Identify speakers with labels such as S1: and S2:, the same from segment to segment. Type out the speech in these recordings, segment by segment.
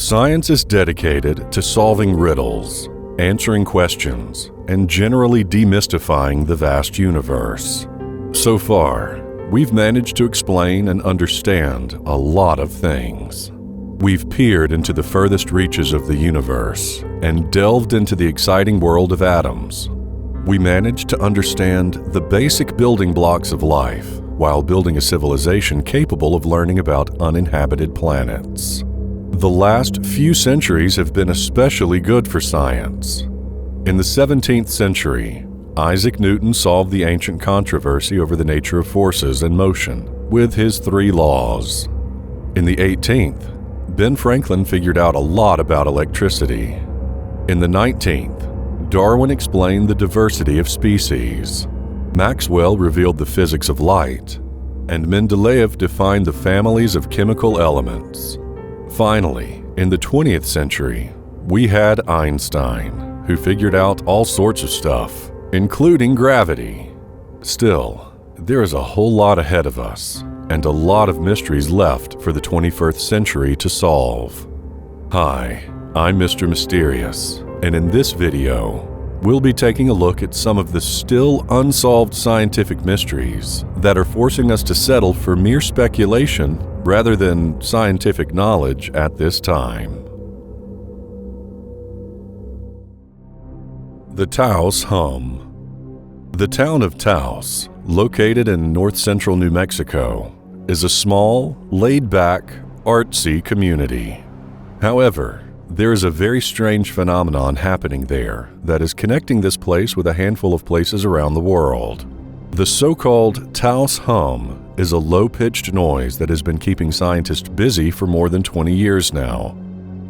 S1: Science is dedicated to solving riddles, answering questions, and generally demystifying the vast universe. So far, we've managed to explain and understand a lot of things. We've peered into the furthest reaches of the universe and delved into the exciting world of atoms. We managed to understand the basic building blocks of life while building a civilization capable of learning about uninhabited planets. The last few centuries have been especially good for science. In the 17th century, Isaac Newton solved the ancient controversy over the nature of forces and motion with his 3 laws. In the 18th, Ben Franklin figured out a lot about electricity. In the 19th, Darwin explained the diversity of species. Maxwell revealed the physics of light, and Mendeleev defined the families of chemical elements. Finally, in the 20th century, we had Einstein, who figured out all sorts of stuff, including gravity. Still, there is a whole lot ahead of us, and a lot of mysteries left for the 21st century to solve. Hi, I'm Mr. Mysterious, and in this video, we'll be taking a look at some of the still unsolved scientific mysteries that are forcing us to settle for mere speculation rather than scientific knowledge at this time. The Taos hum. The town of Taos, located in north-central New Mexico, is a small, laid-back, artsy community. However, there is a very strange phenomenon happening there that is connecting this place with a handful of places around the world. The so-called Taos hum is a low-pitched noise that has been keeping scientists busy for more than 20 years now.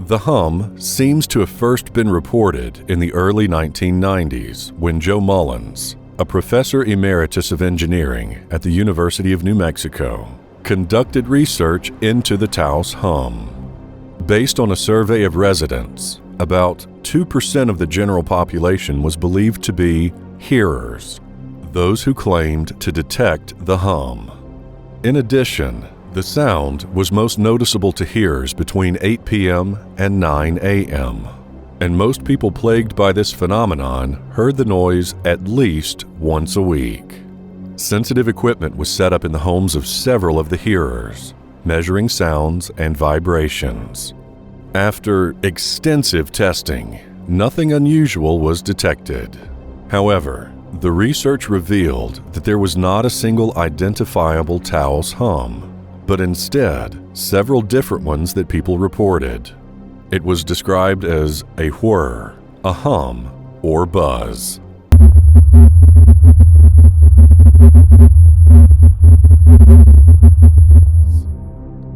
S1: The hum seems to have first been reported in the early 1990s when Joe Mullins, a professor emeritus of engineering at the University of New Mexico, conducted research into the Taos hum. Based on a survey of residents, about 2% of the general population was believed to be hearers, those who claimed to detect the hum. In addition, the sound was most noticeable to hearers between 8 p.m. and 9 a.m., and most people plagued by this phenomenon heard the noise at least once a week. Sensitive equipment was set up in the homes of several of the hearers, measuring sounds and vibrations. After extensive testing, nothing unusual was detected. However, the research revealed that there was not a single identifiable Taos hum, but instead several different ones that people reported. It was described as a whir, a hum, or buzz.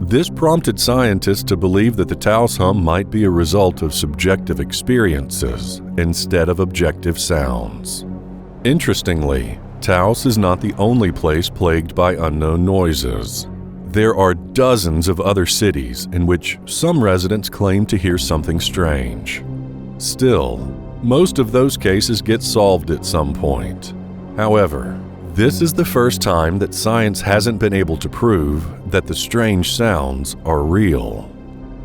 S1: This prompted scientists to believe that the Taos hum might be a result of subjective experiences instead of objective sounds. Interestingly, Taos is not the only place plagued by unknown noises. There are dozens of other cities in which some residents claim to hear something strange. Still, most of those cases get solved at some point. However, this is the first time that science hasn't been able to prove that the strange sounds are real.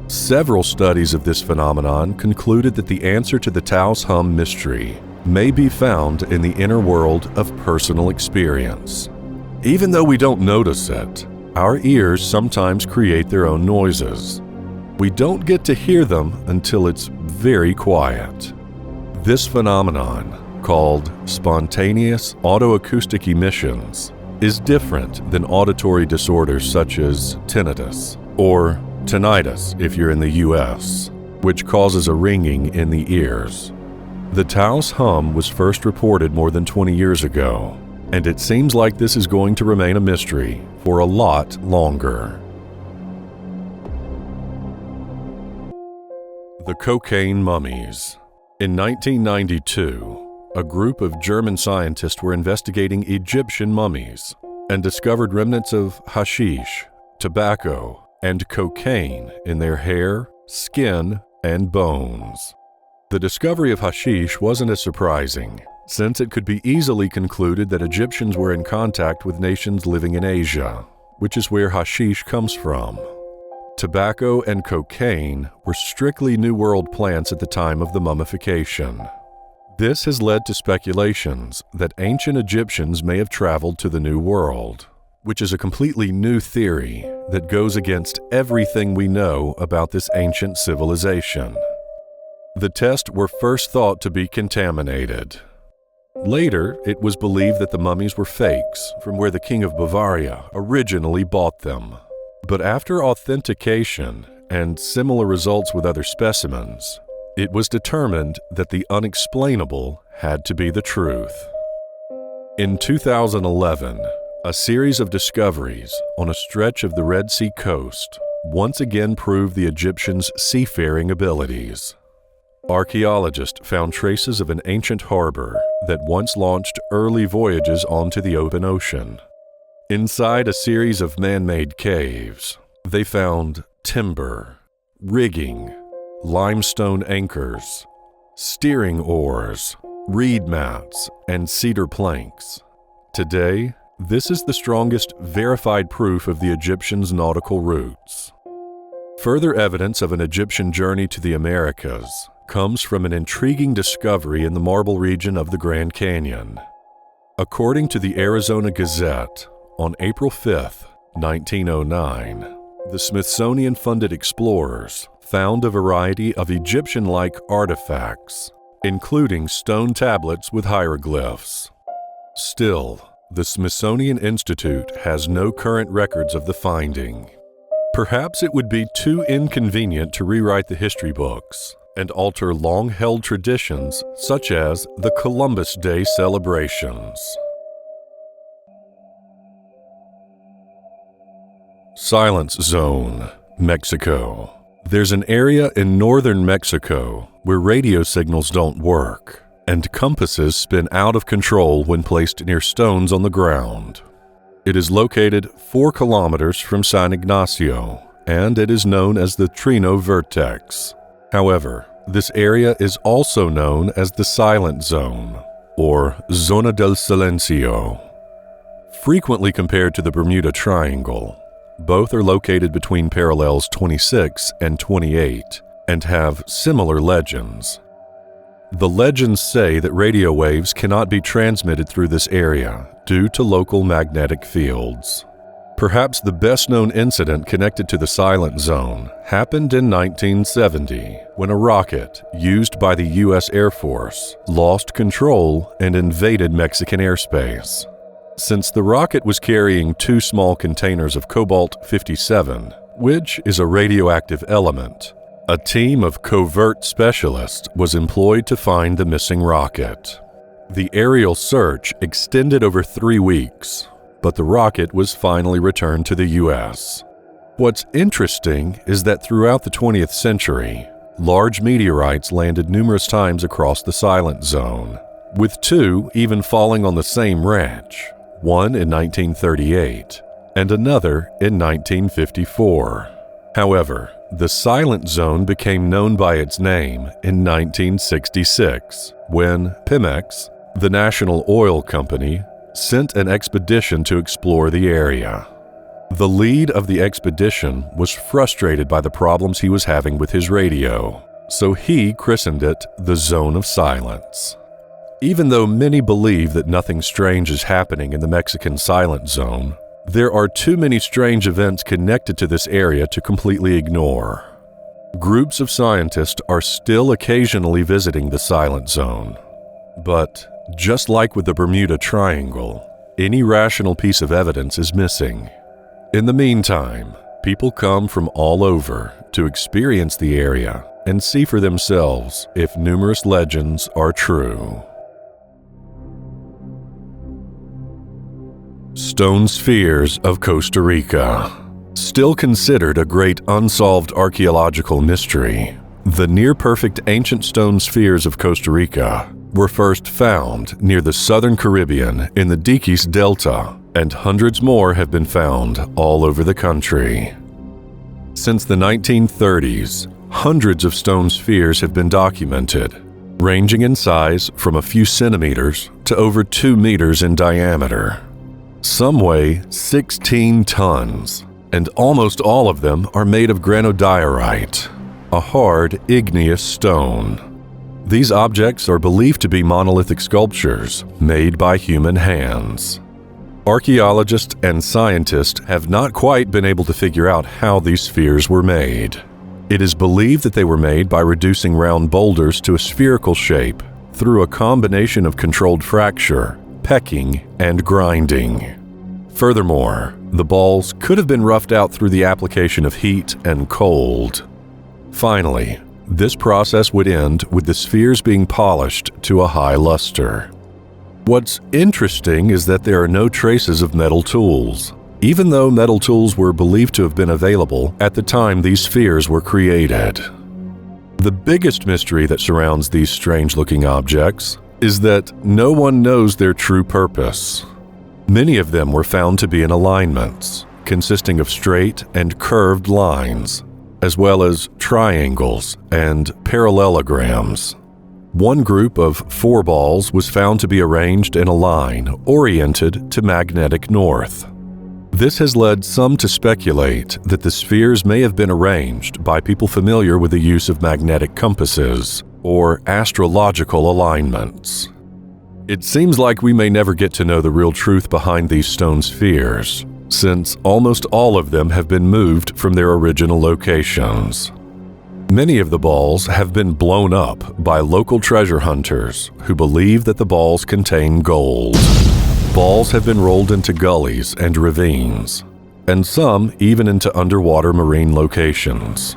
S1: Several studies of this phenomenon concluded that the answer to the Taos hum mystery may be found in the inner world of personal experience. Even though we don't notice it, our ears sometimes create their own noises. We don't get to hear them until it's very quiet. This phenomenon, called spontaneous autoacoustic emissions, is different than auditory disorders such as tinnitus, or tinnitus if you're in the US, which causes a ringing in the ears. The Taos hum was first reported more than 20 years ago, and it seems like this is going to remain a mystery for a lot longer. The cocaine mummies. In 1992, a group of German scientists were investigating Egyptian mummies and discovered remnants of hashish, tobacco, and cocaine in their hair, skin, and bones. The discovery of hashish wasn't as surprising, since it could be easily concluded that Egyptians were in contact with nations living in Asia, which is where hashish comes from. tobacco and cocaine were strictly New World plants at the time of the mummification. This has led to speculations that ancient Egyptians may have traveled to the New World, which is a completely new theory that goes against everything we know about this ancient civilization. The tests were first thought to be contaminated. Later, it was believed that the mummies were fakes from where the King of Bavaria originally bought them. But after authentication and similar results with other specimens, it was determined that the unexplainable had to be the truth. In 2011, a series of discoveries on a stretch of the Red Sea coast once again proved the Egyptians' seafaring abilities. Archaeologists found traces of an ancient harbor that once launched early voyages onto the open ocean. Inside a series of man-made caves, they found timber, rigging, limestone anchors, steering oars, reed mats, and cedar planks. Today, this is the strongest verified proof of the Egyptians' nautical roots. Further evidence of an Egyptian journey to the Americas comes from an intriguing discovery in the marble region of the Grand Canyon. According to the Arizona Gazette, on April 5, 1909, the Smithsonian-funded explorers found a variety of Egyptian-like artifacts, including stone tablets with hieroglyphs. Still, the Smithsonian Institute has no current records of the finding. Perhaps it would be too inconvenient to rewrite the history books and alter long-held traditions such as the Columbus Day celebrations. Silence Zone, Mexico. There's an area in northern Mexico where radio signals don't work, and compasses spin out of control when placed near stones on the ground. It is located 4 kilometers from San Ignacio, and it is known as the Trino Vertex. However, this area is also known as the Silent Zone, or Zona del Silencio. Frequently compared to the Bermuda Triangle, both are located between parallels 26 and 28 and have similar legends. The legends say that radio waves cannot be transmitted through this area due to local magnetic fields. Perhaps the best-known incident connected to the Silent Zone happened in 1970 when a rocket used by the U.S. Air Force lost control and invaded Mexican airspace. Since the rocket was carrying 2 small containers of cobalt-57, which is a radioactive element, a team of covert specialists was employed to find the missing rocket. The aerial search extended over 3 weeks, but the rocket was finally returned to the U.S. What's interesting is that throughout the 20th century, large meteorites landed numerous times across the Silent Zone, with 2 even falling on the same ranch, one in 1938 and another in 1954. However, the Silent Zone became known by its name in 1966 when Pemex, the national oil company, sent an expedition to explore the area. The lead of the expedition was frustrated by the problems he was having with his radio, so he christened it the Zone of Silence. Even though many believe that nothing strange is happening in the Mexican Silent Zone, there are too many strange events connected to this area to completely ignore. Groups of scientists are still occasionally visiting the Silent Zone. But, just like with the Bermuda Triangle, any rational piece of evidence is missing. In the meantime, people come from all over to experience the area and see for themselves if numerous legends are true. Stone spheres of Costa Rica. Still considered a great unsolved archaeological mystery, the near-perfect ancient stone spheres of Costa Rica were first found near the southern Caribbean in the Diquis Delta, and hundreds more have been found all over the country. Since the 1930s, hundreds of stone spheres have been documented, ranging in size from a few centimeters to over 2 meters in diameter. Some weigh 16 tons and almost all of them are made of granodiorite, a hard, igneous stone. These objects are believed to be monolithic sculptures made by human hands. Archaeologists and scientists have not quite been able to figure out how these spheres were made. It is believed that they were made by reducing round boulders to a spherical shape through a combination of controlled fracture, pecking, and grinding. Furthermore, the balls could have been roughed out through the application of heat and cold. Finally, this process would end with the spheres being polished to a high luster. What's interesting is that there are no traces of metal tools, even though metal tools were believed to have been available at the time these spheres were created. The biggest mystery that surrounds these strange-looking objects is that no one knows their true purpose. Many of them were found to be in alignments, consisting of straight and curved lines, as well as triangles and parallelograms. One group of 4 balls was found to be arranged in a line oriented to magnetic north. This has led some to speculate that the spheres may have been arranged by people familiar with the use of magnetic compasses or astrological alignments. It seems like we may never get to know the real truth behind these stone spheres, since almost all of them have been moved from their original locations. Many of the balls have been blown up by local treasure hunters who believe that the balls contain gold. Balls have been rolled into gullies and ravines, and some even into underwater marine locations.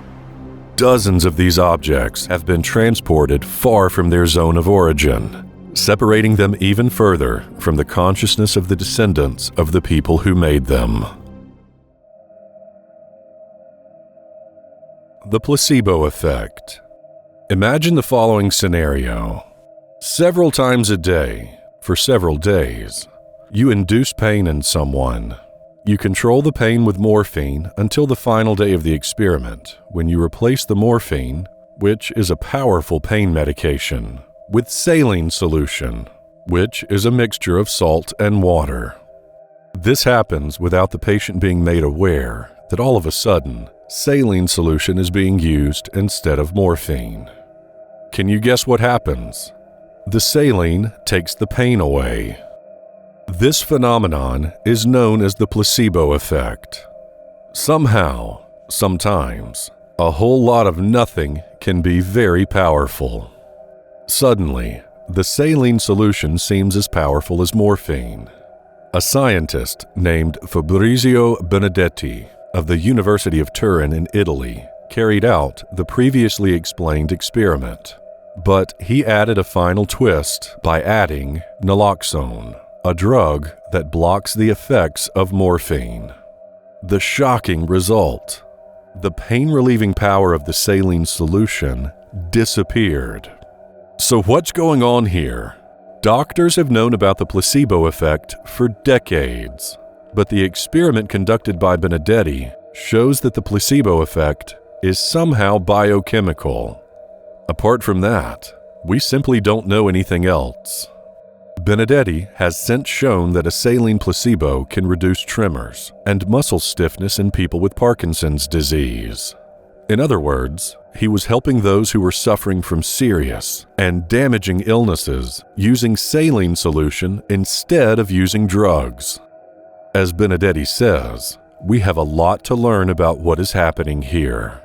S1: Dozens of these objects have been transported far from their zone of origin, separating them even further from the consciousness of the descendants of the people who made them. The placebo effect. Imagine the following scenario. Several times a day, for several days, you induce pain in someone. You control the pain with morphine until the final day of the experiment, when you replace the morphine, which is a powerful pain medication, with saline solution, which is a mixture of salt and water. This happens without the patient being made aware that all of a sudden, saline solution is being used instead of morphine. Can you guess what happens? The saline takes the pain away. This phenomenon is known as the placebo effect. Somehow, sometimes, a whole lot of nothing can be very powerful. Suddenly, the saline solution seems as powerful as morphine. A scientist named Fabrizio Benedetti of the University of Turin in Italy carried out the previously explained experiment, but he added a final twist by adding naloxone, a drug that blocks the effects of morphine. The shocking result: the pain-relieving power of the saline solution disappeared. So what's going on here? Doctors have known about the placebo effect for decades. But the experiment conducted by Benedetti shows that the placebo effect is somehow biochemical. Apart from that, we simply don't know anything else. Benedetti has since shown that a saline placebo can reduce tremors and muscle stiffness in people with Parkinson's disease. In other words, he was helping those who were suffering from serious and damaging illnesses using saline solution instead of using drugs. As Benedetti says, we have a lot to learn about what is happening here.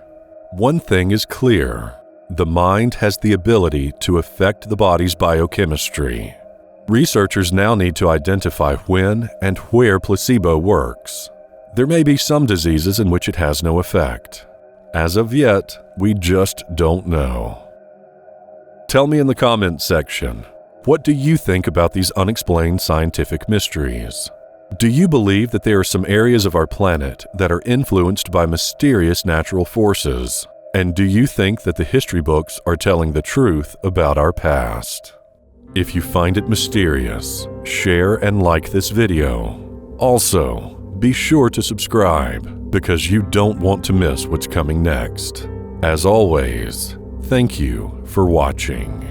S1: One thing is clear: the mind has the ability to affect the body's biochemistry. Researchers now need to identify when and where placebo works. There may be some diseases in which it has no effect. As of yet, we just don't know. Tell me in the comments section, what do you think about these unexplained scientific mysteries? Do you believe that there are some areas of our planet that are influenced by mysterious natural forces? And do you think that the history books are telling the truth about our past? If you find it mysterious, share and like this video. Also, be sure to subscribe because you don't want to miss what's coming next. As always, thank you for watching.